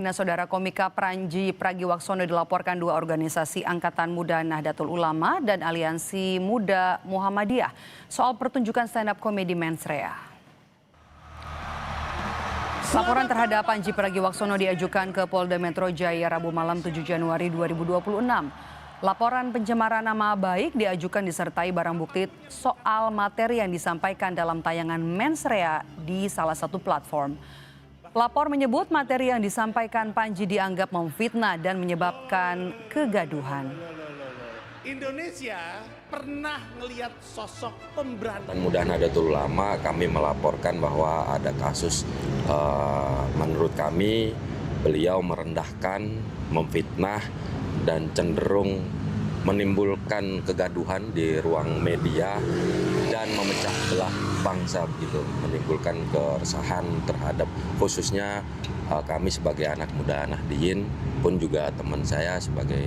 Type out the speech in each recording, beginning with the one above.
Nah, Saudara, komika Panji Pragiwaksono dilaporkan dua organisasi Angkatan Muda Nahdlatul Ulama dan Aliansi Muda Muhammadiyah soal pertunjukan stand-up komedi Mensrea. Laporan terhadap Panji Pragiwaksono diajukan ke Polda Metro Jaya Rabu malam 7 Januari 2026. Laporan pencemaran nama baik diajukan disertai barang bukti soal materi yang disampaikan dalam tayangan Mensrea di salah satu platform. Pelapor menyebut materi yang disampaikan Panji dianggap memfitnah dan menyebabkan kegaduhan. Indonesia pernah melihat sosok pemberani. Muda Nahdlatul Ulama kami melaporkan bahwa ada kasus menurut kami beliau merendahkan, memfitnah dan cenderung menimbulkan kegaduhan di ruang media dan memecah belah bangsa begitu, menimbulkan keresahan terhadap khususnya kami sebagai anak muda Nahdliyin pun juga teman saya sebagai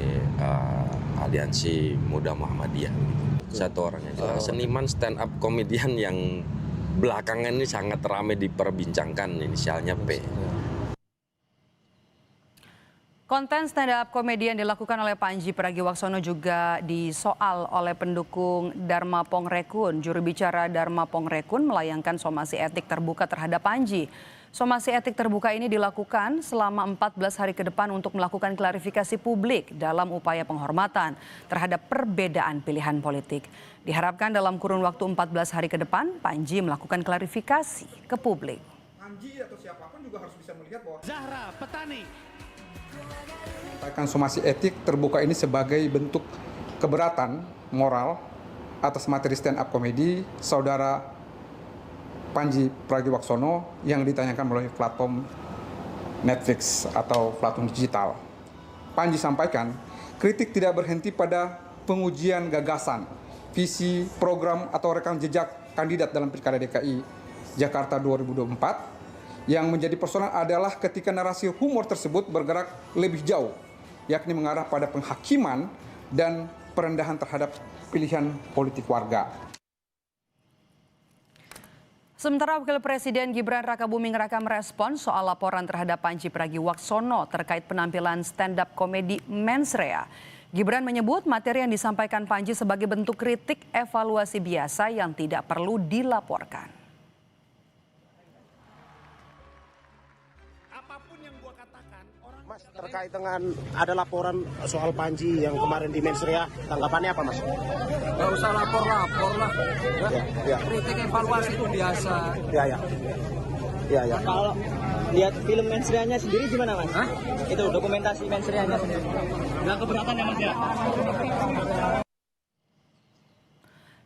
Aliansi Muda Muhammadiyah. Satu orang yang jelas, seniman stand up komedian yang belakangan ini sangat ramai diperbincangkan, inisialnya P. Konten stand-up komedi yang dilakukan oleh Panji Pragiwaksono juga disoal oleh pendukung Dharma Pongrekun. Juru bicara Dharma Pongrekun melayangkan somasi etik terbuka terhadap Panji. Somasi etik terbuka ini dilakukan selama 14 hari ke depan untuk melakukan klarifikasi publik dalam upaya penghormatan terhadap perbedaan pilihan politik. Diharapkan dalam kurun waktu 14 hari ke depan, Panji melakukan klarifikasi ke publik. Panji atau siapapun juga harus bisa melihat bahwa Zahra Petani sampaikan somasi etik terbuka ini sebagai bentuk keberatan moral atas materi stand up komedi saudara Panji Pragiwaksono yang ditanyakan melalui platform Netflix atau platform digital. Panji sampaikan, kritik tidak berhenti pada pengujian gagasan, visi, program atau rekam jejak kandidat dalam Pilkada DKI Jakarta 2024. Yang menjadi persoalan adalah ketika narasi humor tersebut bergerak lebih jauh, yakni mengarah pada penghakiman dan perendahan terhadap pilihan politik warga. Sementara Wakil Presiden Gibran Rakabuming Raka merespon soal laporan terhadap Panji Pragiwaksono terkait penampilan stand-up komedi Mensrea. Gibran menyebut materi yang disampaikan Panji sebagai bentuk kritik evaluasi biasa yang tidak perlu dilaporkan. Mas, terkait dengan ada laporan soal Panji yang kemarin di Mensrea, tanggapannya apa, Mas? Gak usah lapor-lapor lah. Ya. Kritik evaluasi itu biasa. Ya. Kalau lihat film Mensreanya sendiri gimana, Mas? Hah? Itu dokumentasi Mensreanya sendiri. Nggak keberatan ya, Mas ya?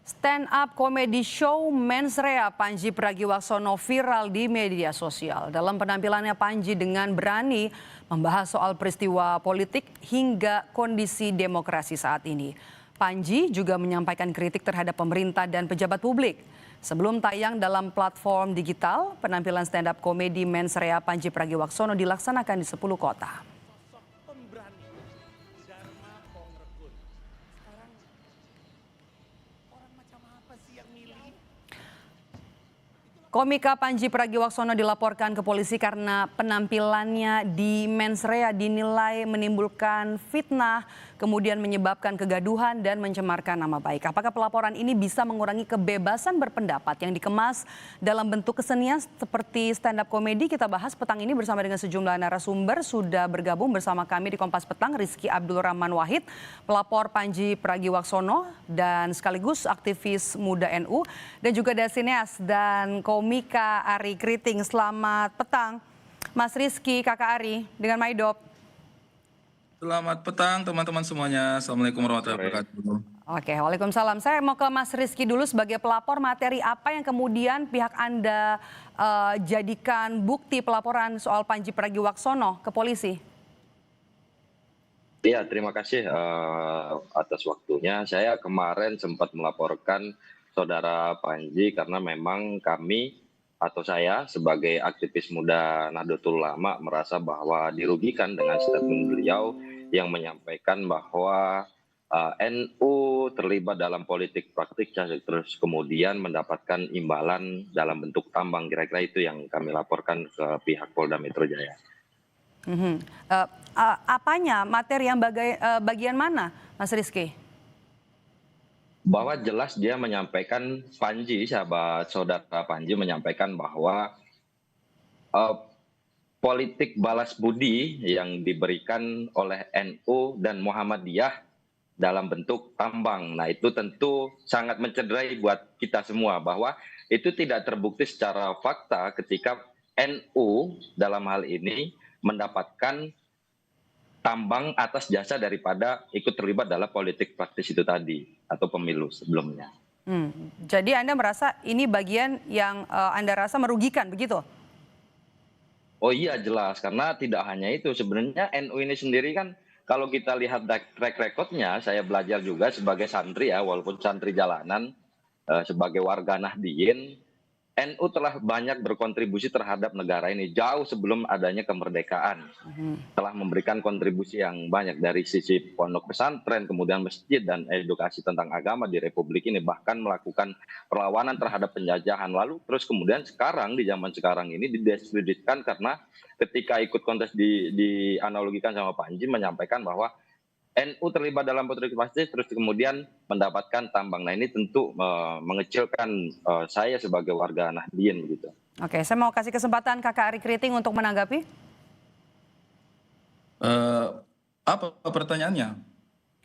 Stand up comedy show Mensrea Panji Pragiwaksono viral di media sosial. Dalam penampilannya Panji dengan berani membahas soal peristiwa politik hingga kondisi demokrasi saat ini. Panji juga menyampaikan kritik terhadap pemerintah dan pejabat publik. Sebelum tayang dalam platform digital, penampilan stand up komedi Mensrea Panji Pragiwaksono dilaksanakan di 10 kota. Komika Panji Pragiwaksono dilaporkan ke polisi karena penampilannya di Mensrea dinilai menimbulkan fitnah, kemudian menyebabkan kegaduhan dan mencemarkan nama baik. Apakah pelaporan ini bisa mengurangi kebebasan berpendapat yang dikemas dalam bentuk kesenian seperti stand-up komedi? Kita bahas petang ini bersama dengan sejumlah narasumber. Sudah bergabung bersama kami di Kompas Petang, Rizky Abdul Rahman Wahid, pelapor Panji Pragiwaksono dan sekaligus aktivis muda NU, dan juga ada sineas dan komika Ari Kriting. Selamat petang, Mas Rizky, Kakak Ari, dengan Maidop. Selamat petang teman-teman semuanya. Assalamualaikum warahmatullahi wabarakatuh. Oke, waalaikumsalam. Saya mau ke Mas Rizky dulu sebagai pelapor. Materi apa yang kemudian pihak Anda jadikan bukti pelaporan soal Panji Pragiwaksono ke polisi? Ya, terima kasih atas waktunya. Saya kemarin sempat melaporkan saudara Panji karena memang kami atau saya sebagai aktivis muda Nahdlatul Ulama merasa bahwa dirugikan dengan statement beliau yang menyampaikan bahwa NU terlibat dalam politik praktik terus kemudian mendapatkan imbalan dalam bentuk tambang. Kira-kira itu yang kami laporkan ke pihak Polda Metro Jaya. Mhm. Apanya, materi yang bagian mana, Mas Rizky? Bahwa jelas dia menyampaikan, Panji, sahabat saudara Panji menyampaikan bahwa eh, politik balas budi yang diberikan oleh NU dan Muhammadiyah dalam bentuk tambang. Nah, itu tentu sangat mencederai buat kita semua bahwa itu tidak terbukti secara fakta ketika NU dalam hal ini mendapatkan tambang atas jasa daripada ikut terlibat dalam politik praktis itu tadi atau pemilu sebelumnya. Jadi Anda merasa ini bagian yang Anda rasa merugikan, begitu? Oh iya, jelas, karena tidak hanya itu, sebenarnya NU ini sendiri kan kalau kita lihat track recordnya, saya belajar juga sebagai santri ya, walaupun santri jalanan, sebagai warga Nahdien, NU telah banyak berkontribusi terhadap negara ini jauh sebelum adanya kemerdekaan. Telah memberikan kontribusi yang banyak dari sisi pondok pesantren, kemudian masjid dan edukasi tentang agama di Republik ini, bahkan melakukan perlawanan terhadap penjajahan. Lalu terus kemudian sekarang di zaman sekarang ini didiskreditkan karena ketika ikut kontes dianalogikan sama Panji menyampaikan bahwa NU terlibat dalam politik praktis terus kemudian mendapatkan tambang. Nah, ini tentu mengecilkan saya sebagai warga Nahdien begitu. Oke, saya mau kasih kesempatan Kakak Ari Kriting untuk menanggapi. Apa pertanyaannya?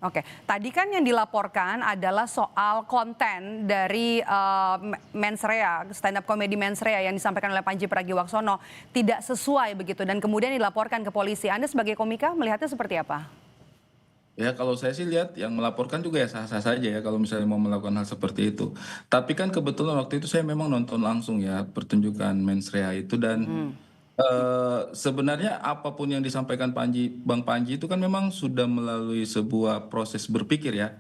Oke, tadi kan yang dilaporkan adalah soal konten dari Mensrea, stand up comedy Mensrea yang disampaikan oleh Panji Pragiwaksono tidak sesuai begitu dan kemudian dilaporkan ke polisi. Anda sebagai komika melihatnya seperti apa? Ya kalau saya sih lihat yang melaporkan juga ya sah-sah saja ya kalau misalnya mau melakukan hal seperti itu. Tapi kan kebetulan waktu itu saya memang nonton langsung ya pertunjukan Mensrea itu dan sebenarnya apapun yang disampaikan Bang Panji itu kan memang sudah melalui sebuah proses berpikir ya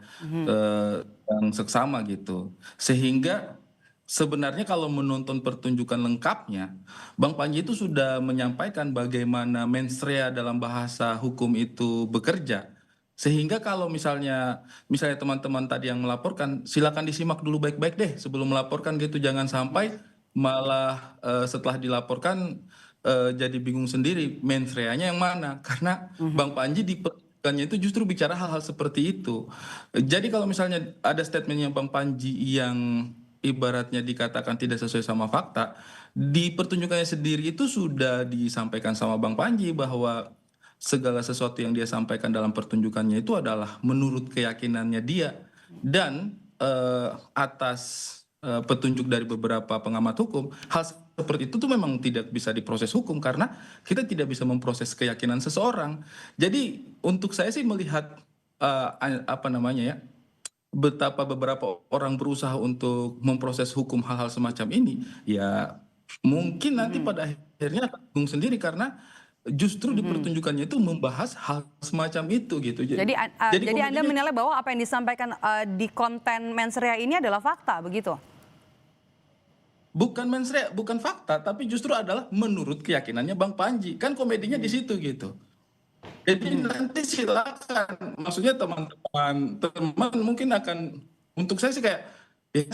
yang seksama gitu. Sehingga sebenarnya kalau menonton pertunjukan lengkapnya, Bang Panji itu sudah menyampaikan bagaimana Mensrea dalam bahasa hukum itu bekerja. Sehingga kalau misalnya teman-teman tadi yang melaporkan, silakan disimak dulu baik-baik deh sebelum melaporkan gitu. Jangan sampai malah setelah dilaporkan jadi bingung sendiri Mensreanya yang mana. Karena Bang Panji di pertunjukannya itu justru bicara hal-hal seperti itu. Jadi kalau misalnya ada statementnya Bang Panji yang ibaratnya dikatakan tidak sesuai sama fakta, di pertunjukannya sendiri itu sudah disampaikan sama Bang Panji bahwa segala sesuatu yang dia sampaikan dalam pertunjukannya itu adalah menurut keyakinannya dia dan atas petunjuk dari beberapa pengamat hukum, hal seperti itu tuh memang tidak bisa diproses hukum karena kita tidak bisa memproses keyakinan seseorang. Jadi untuk saya sih melihat betapa beberapa orang berusaha untuk memproses hukum hal-hal semacam ini, ya mungkin nanti pada akhirnya akan bingung sendiri karena justru di pertunjukannya itu membahas hal semacam itu gitu. Jadi Anda menilai bahwa apa yang disampaikan di konten Mensrea ini adalah fakta begitu? Bukan Mensrea, bukan fakta, tapi justru adalah menurut keyakinannya Bang Panji. Kan komedinya di situ gitu. Jadi nanti silakan, maksudnya teman-teman mungkin akan, untuk saya sih kayak ya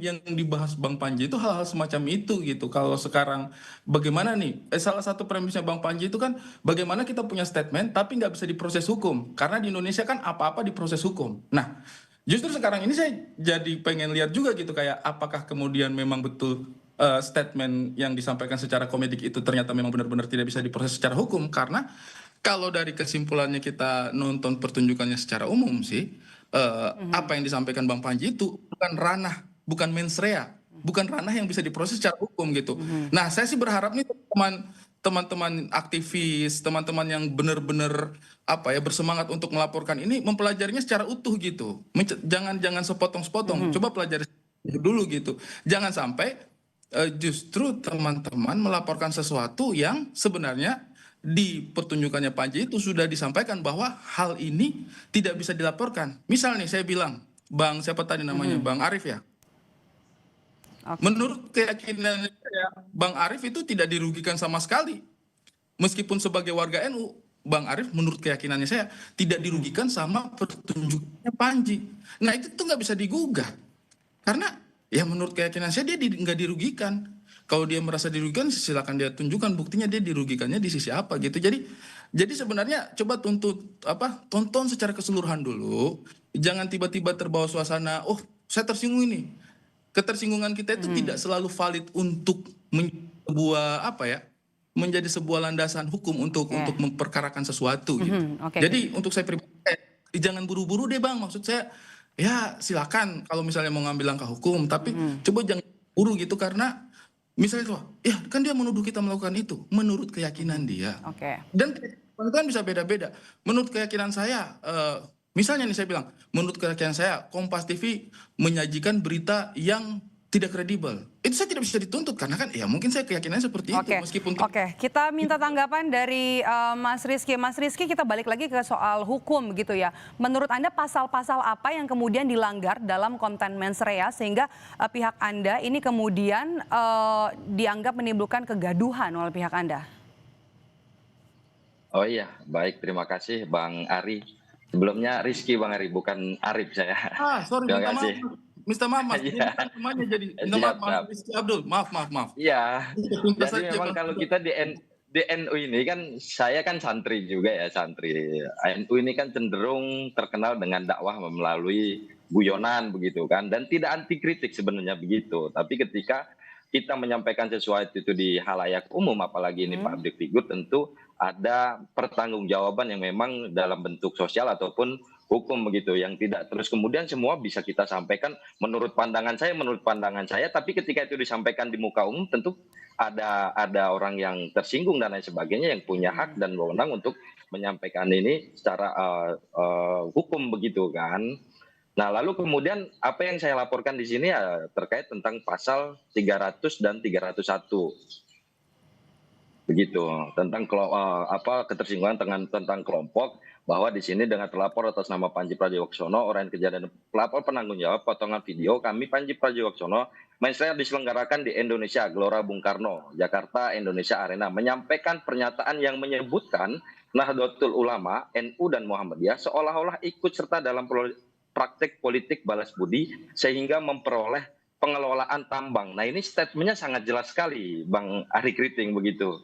yang dibahas Bang Panji itu hal-hal semacam itu gitu. Kalau sekarang bagaimana nih, salah satu premisnya Bang Panji itu kan bagaimana kita punya statement tapi nggak bisa diproses hukum. Karena di Indonesia kan apa-apa diproses hukum. Nah justru sekarang ini saya jadi pengen lihat juga gitu kayak apakah kemudian memang betul statement yang disampaikan secara komedik itu ternyata memang benar-benar tidak bisa diproses secara hukum. Karena kalau dari kesimpulannya kita nonton pertunjukannya secara umum sih, apa yang disampaikan Bang Panji itu bukan Mensrea, bukan ranah yang bisa diproses secara hukum gitu. Nah, saya sih berharap nih teman-teman aktivis, teman-teman yang benar-benar bersemangat untuk melaporkan ini mempelajarinya secara utuh gitu. Jangan sepotong-sepotong, coba pelajari dulu gitu. Jangan sampai justru teman-teman melaporkan sesuatu yang sebenarnya di pertunjukannya Panji itu sudah disampaikan bahwa hal ini tidak bisa dilaporkan. Misal nih saya bilang, Bang siapa tadi namanya, Bang Arif ya. Menurut keyakinan saya, Bang Arif itu tidak dirugikan sama sekali. Meskipun sebagai warga NU, Bang Arif menurut keyakinannya saya tidak dirugikan sama pertunjukannya Panji. Nah itu tuh nggak bisa digugat. Karena ya menurut keyakinan saya dia nggak dirugikan. Kalau dia merasa dirugikan, silakan dia tunjukkan buktinya dia dirugikannya di sisi apa gitu. Jadi sebenarnya coba tonton secara keseluruhan dulu. Jangan tiba-tiba terbawa suasana, oh saya tersinggung ini. Ketersinggungan kita itu tidak selalu valid untuk menjadi sebuah landasan hukum untuk memperkarakan sesuatu gitu. Oke. Jadi untuk saya pribadi jangan buru-buru deh Bang. Maksud saya ya silakan kalau misalnya mau ngambil langkah hukum, tapi coba jangan buru gitu karena misalnya tuh, ya kan dia menuduh kita melakukan itu menurut keyakinan dia. Oke. Dan itu kan bisa beda-beda. Menurut keyakinan saya, misalnya nih saya bilang, menurut keyakinan saya Kompas TV menyajikan berita yang tidak kredibel. Itu saya tidak bisa dituntut karena kan ya mungkin saya keyakinannya seperti itu meskipun Oke, kita minta tanggapan dari Mas Rizky. Mas Rizky, kita balik lagi ke soal hukum gitu ya. Menurut Anda pasal-pasal apa yang kemudian dilanggar dalam konten mensrea sehingga pihak Anda ini kemudian dianggap menimbulkan kegaduhan oleh pihak Anda? Oh iya, baik, terima kasih Bang Ari. Sebelumnya Rizky Bang Ari, bukan Arif saya. Sorry, Terima kasih. Minta maaf Mas, Iya. namanya jadi Siap, maaf Rizky Abdul, maaf. Iya, Tuntas jadi saja, memang Bang. kalau kita di NU ini kan, saya kan santri juga ya, santri. NU ini kan cenderung terkenal dengan dakwah melalui guyonan begitu kan, dan tidak anti kritik sebenarnya begitu. Tapi ketika kita menyampaikan sesuatu itu di halayak umum, apalagi ini public figure, tentu ada pertanggungjawaban yang memang dalam bentuk sosial ataupun hukum begitu, yang tidak terus kemudian semua bisa kita sampaikan menurut pandangan saya, tapi ketika itu disampaikan di muka umum tentu ada orang yang tersinggung dan lain sebagainya yang punya hak dan wewenang untuk menyampaikan ini secara hukum begitu kan. Nah, lalu kemudian apa yang saya laporkan di sini ya terkait tentang pasal 300 dan 301. Begitu, tentang ketersinggungan tentang kelompok, bahwa di sini dengan terlapor atas nama Panji Pragiwaksono, orang kejadian pelapor penanggung jawab potongan video kami Panji Pragiwaksono, mensrea diselenggarakan di Indonesia Gelora Bung Karno, Jakarta Indonesia Arena, menyampaikan pernyataan yang menyebutkan Nahdlatul Ulama, NU dan Muhammadiyah seolah-olah ikut serta dalam praktek politik balas budi sehingga memperoleh pengelolaan tambang. Nah, ini statementnya sangat jelas sekali, Bang Ari Kriting begitu.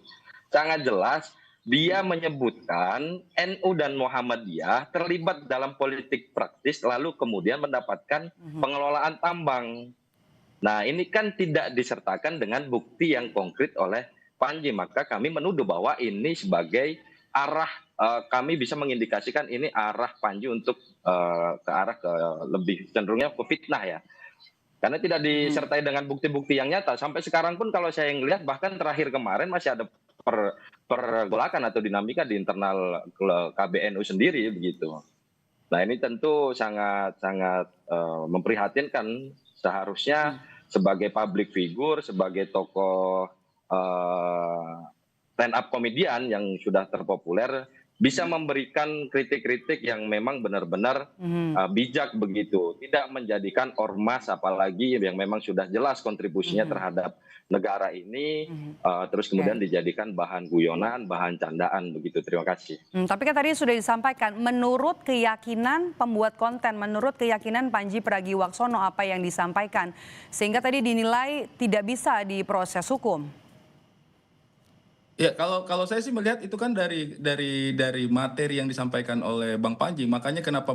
Sangat jelas. Dia menyebutkan NU dan Muhammadiyah terlibat dalam politik praktis lalu kemudian mendapatkan pengelolaan tambang. Nah, ini kan tidak disertakan dengan bukti yang konkret oleh Panji, maka kami menuduh bahwa ini sebagai arah, kami bisa mengindikasikan ini arah Panji untuk ke arah lebih cenderungnya ke fitnah ya. Karena tidak disertai dengan bukti-bukti yang nyata. Sampai sekarang pun kalau saya ngelihat bahkan terakhir kemarin masih ada pergolakan atau dinamika di internal KBNU sendiri begitu. Nah, ini tentu sangat memprihatinkan. Seharusnya sebagai public figure, sebagai tokoh stand up komedian yang sudah terpopuler, bisa memberikan kritik-kritik yang memang benar-benar bijak begitu, tidak menjadikan ormas apalagi yang memang sudah jelas kontribusinya terhadap negara ini terus kemudian dijadikan bahan guyonan, bahan candaan begitu. Terima kasih. Tapi kan tadi sudah disampaikan menurut keyakinan pembuat konten, menurut keyakinan Panji Pragiwaksono apa yang disampaikan sehingga tadi dinilai tidak bisa diproses hukum. Ya, kalau saya sih melihat itu kan dari materi yang disampaikan oleh Bang Panji, makanya kenapa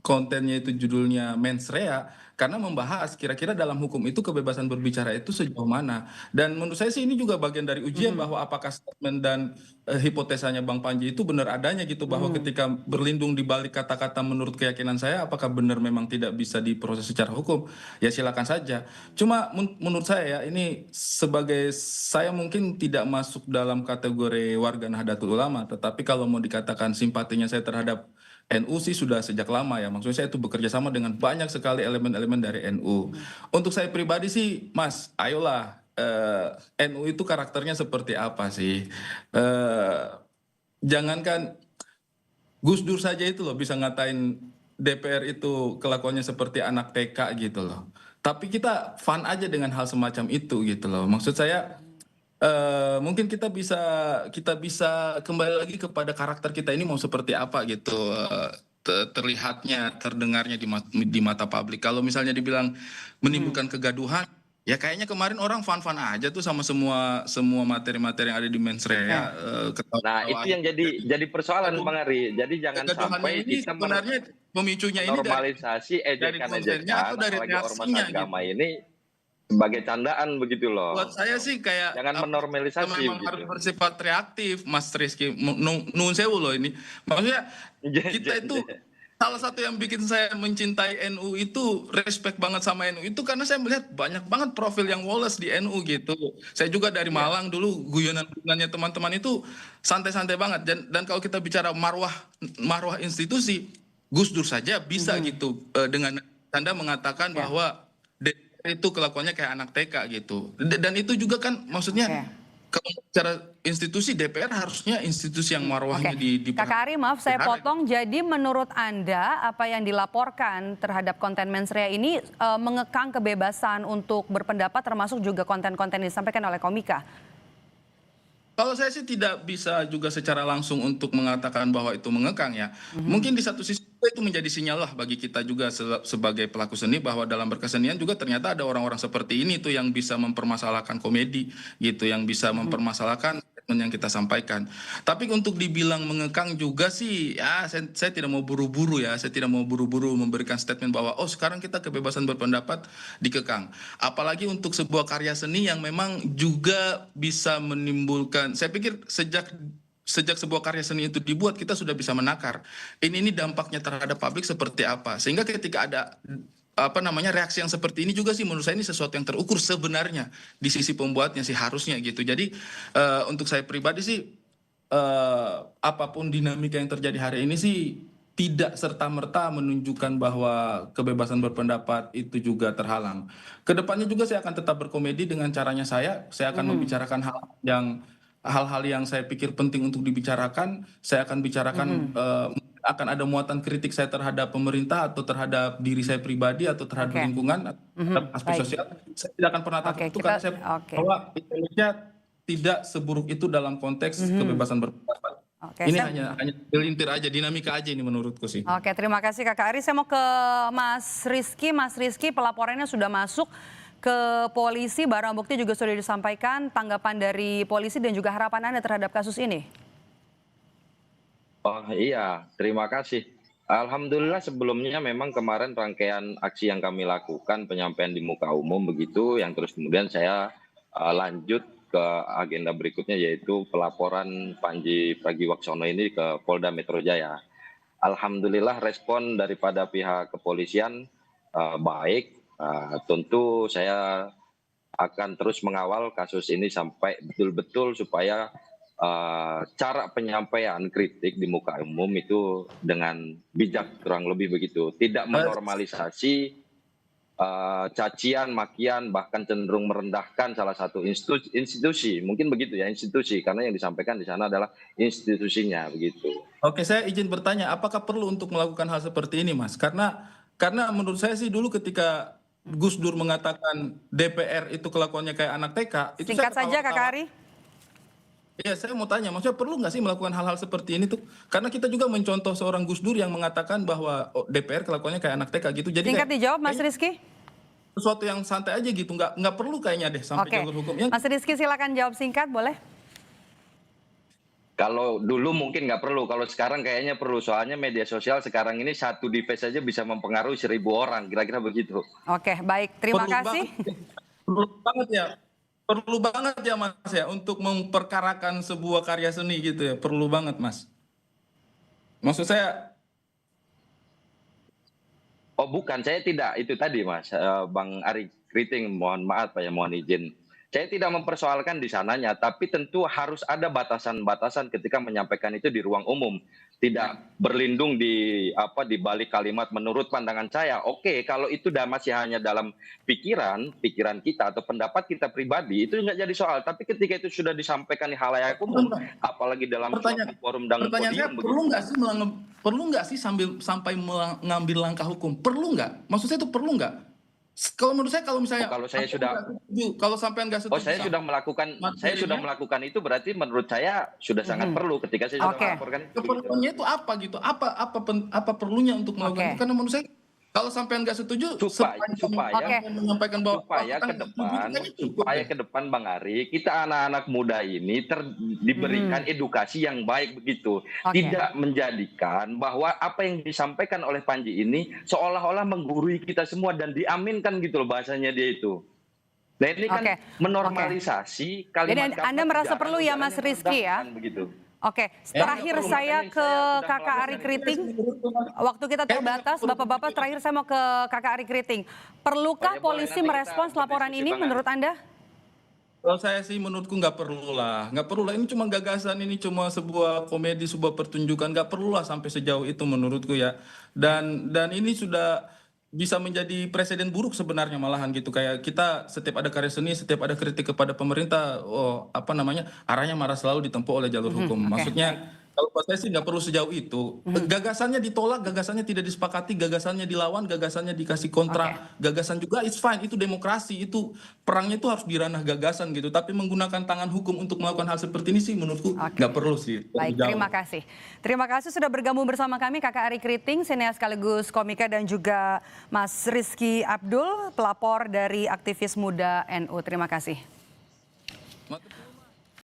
kontennya itu judulnya mensrea, karena membahas kira-kira dalam hukum itu kebebasan berbicara itu sejauh mana. Dan menurut saya sih ini juga bagian dari ujian bahwa apakah statement dan hipotesanya Bang Panji itu benar adanya gitu, bahwa ketika berlindung di balik kata-kata menurut keyakinan saya, apakah benar memang tidak bisa diproses secara hukum? Ya silakan saja. Cuma menurut saya ya, ini sebagai saya mungkin tidak masuk dalam kategori warga Nahdlatul Ulama, tetapi kalau mau dikatakan simpatinya saya terhadap NU sih sudah sejak lama ya, maksudnya saya itu bekerja sama dengan banyak sekali elemen-elemen dari NU. Untuk saya pribadi sih, Mas, ayolah NU itu karakternya seperti apa sih? Jangankan Gus Dur saja itu loh bisa ngatain DPR itu kelakuannya seperti anak TK gitu loh. Tapi kita fun aja dengan hal semacam itu gitu loh. Maksud saya mungkin kita bisa kembali lagi kepada karakter kita ini mau seperti apa gitu, terlihatnya, terdengarnya di mata publik. Kalau misalnya dibilang menimbulkan kegaduhan, Ya kayaknya kemarin orang fan-fan aja tuh sama semua materi-materi yang ada di Mensreya. Nah, Ketawa-tawa itu yang aja. jadi persoalan Bang Ari. Jadi jangan Kegaduhannya sampai ini kita sebenarnya pemicunya ini normalisasi dari kontennya atau ejekan-ejekan, dari apalagi ormas reaksinya agama gitu. ini sebagai candaan begitu loh. Buat saya sih kayak Jangan menormalisasi memang gitu. harus bersifat reaktif, Mas Rizky. Nuhun sewu loh ini. Maksudnya kita itu salah satu yang bikin saya mencintai NU itu respect banget sama NU itu karena saya melihat banyak banget profil yang woles di NU gitu. Saya juga dari Malang dulu guyonan-guyonannya teman-teman itu santai-santai banget dan kalau kita bicara marwah institusi Gus Dur saja bisa gitu dengan tanda mengatakan bahwa DPR itu kelakuannya kayak anak TK gitu. Dan itu juga kan maksudnya kalau bicara institusi DPR harusnya institusi yang marwahnya di Kakak Ari, maaf saya potong. Jadi menurut Anda apa yang dilaporkan terhadap konten Mensreya ini mengekang kebebasan untuk berpendapat termasuk juga konten-konten yang disampaikan oleh Komika? Kalau saya sih tidak bisa juga secara langsung untuk mengatakan bahwa itu mengekang ya. Mungkin di satu sisi itu menjadi sinyal lah bagi kita juga sebagai pelaku seni bahwa dalam berkesenian juga ternyata ada orang-orang seperti ini tuh yang bisa mempermasalahkan komedi gitu, yang bisa mempermasalahkan statement yang kita sampaikan. Tapi untuk dibilang mengekang juga sih ya saya tidak mau buru-buru ya, saya tidak mau buru-buru memberikan statement bahwa oh sekarang kita kebebasan berpendapat dikekang. Apalagi untuk sebuah karya seni yang memang juga bisa menimbulkan, saya pikir sejak sebuah karya seni itu dibuat kita sudah bisa menakar ini dampaknya terhadap publik seperti apa, sehingga ketika ada reaksi yang seperti ini juga sih menurut saya ini sesuatu yang terukur sebenarnya di sisi pembuatnya sih harusnya gitu. Jadi untuk saya pribadi sih apapun dinamika yang terjadi hari ini sih tidak serta-merta menunjukkan bahwa kebebasan berpendapat itu juga terhalang. Kedepannya juga saya akan tetap berkomedi dengan caranya saya akan membicarakan hal-hal yang saya pikir penting untuk dibicarakan. Saya akan bicarakan akan ada muatan kritik saya terhadap pemerintah atau terhadap diri saya pribadi atau terhadap lingkungan atau terhadap aspek sosial. Saya tidak akan pernah takut itu karena saya bahwa Indonesia tidak seburuk itu dalam konteks kebebasan berpendapat. Ini hanya gelintir aja, dinamika aja ini menurutku sih. Oke, terima kasih Kakak Ari. Saya mau ke Mas Rizky. Mas Rizky, pelaporannya sudah masuk ke polisi, barang bukti juga sudah disampaikan. Tanggapan dari polisi dan juga harapan Anda terhadap kasus ini? Oh iya, terima kasih. Alhamdulillah sebelumnya memang kemarin rangkaian aksi yang kami lakukan penyampaian di muka umum begitu, yang terus kemudian saya lanjut ke agenda berikutnya yaitu pelaporan Panji Pragiwaksono ini ke Polda Metro Jaya. Alhamdulillah respon daripada pihak kepolisian baik. Tentu saya akan terus mengawal kasus ini sampai betul-betul supaya cara penyampaian kritik di muka umum itu dengan bijak, kurang lebih begitu, tidak menormalisasi cacian, makian, bahkan cenderung merendahkan salah satu institusi, mungkin begitu ya, institusi, karena yang disampaikan di sana adalah institusinya begitu. Oke, saya izin bertanya, apakah perlu untuk melakukan hal seperti ini, Mas? Karena menurut saya sih dulu ketika Gus Dur mengatakan DPR itu kelakuannya kayak anak TK, itu singkat saja Kakak Ari. Iya, saya mau tanya, maksudnya perlu nggak sih melakukan hal-hal seperti ini tuh? Karena kita juga mencontoh seorang Gus Dur yang mengatakan bahwa DPR kelakuannya kayak anak TK gitu. Jadi singkat dijawab, Mas Rizky. Sesuatu yang santai aja gitu, nggak perlu kayaknya deh sampai jalur hukum. Mas Rizky silakan jawab singkat, boleh? Kalau dulu mungkin nggak perlu, kalau sekarang kayaknya perlu. Soalnya media sosial sekarang ini satu device saja bisa mempengaruhi 1000 orang, kira-kira begitu. Oke, baik. Terima kasih. Perlu banget ya Mas ya untuk memperkarakan sebuah karya seni gitu ya. Perlu banget Mas. Maksud saya. Oh bukan, saya tidak. Itu tadi Mas, Bang Ari Kriting, mohon maaf ya, mohon izin. Saya tidak mempersoalkan di sananya, tapi tentu harus ada batasan-batasan ketika menyampaikan itu di ruang umum. Tidak berlindung di balik kalimat menurut pandangan saya. Oke, kalau itu masih hanya dalam pikiran kita atau pendapat kita pribadi, itu nggak jadi soal. Tapi ketika itu sudah disampaikan di halayak umum, apalagi dalam forum dan podium, perlu nggak sih sampai mengambil langkah hukum? Perlu nggak? Maksud saya itu perlu nggak? Kalau menurut saya, kalau misalnya kalau sampai nggak setuju, saya sudah melakukan itu, berarti menurut saya sudah sangat perlu ketika saya sudah melaporkan itu. Keperluannya itu apa gitu? Apa perlunya untuk melakukan itu? Karena menurut saya Kalau sampai nggak setuju, supaya menyampaikan bahwa ke depan Bang Ari, kita anak-anak muda ini diberikan edukasi yang baik begitu. Tidak menjadikan bahwa apa yang disampaikan oleh Panji ini seolah-olah menggurui kita semua dan diaminkan gitu loh bahasanya dia itu. Nah ini kan menormalisasi kalimat. Jadi Anda merasa perlu ya Mas Rizky ya? Begitu. Oke, terakhir saya ke Kakak Ari Kriting. Waktu kita terbatas, Bapak-Bapak, terakhir saya mau ke Kakak Ari Kriting. Perlukah polisi merespons laporan ini menurut Anda? Kalau saya sih menurutku nggak perlu lah. Ini cuma gagasan, ini cuma sebuah komedi, sebuah pertunjukan. Nggak perlu lah sampai sejauh itu menurutku ya. Dan ini sudah bisa menjadi presiden buruk sebenarnya malahan gitu. Kayak kita setiap ada karya seni, setiap ada kritik kepada pemerintah, arahnya marah selalu ditempuh oleh jalur hukum. Maksudnya kalau saya sih nggak perlu sejauh itu. Gagasannya ditolak, gagasannya tidak disepakati, gagasannya dilawan, gagasannya dikasih kontra, gagasan juga it's fine, itu demokrasi, itu perangnya itu harus di ranah gagasan gitu. Tapi menggunakan tangan hukum untuk melakukan hal seperti ini sih menurutku nggak perlu sih. Baik, terima kasih. Terima kasih sudah bergabung bersama kami Kakak Ari Kriting, sineas sekaligus komika, dan juga Mas Rizky Abdul, pelapor dari aktivis muda NU. Terima kasih.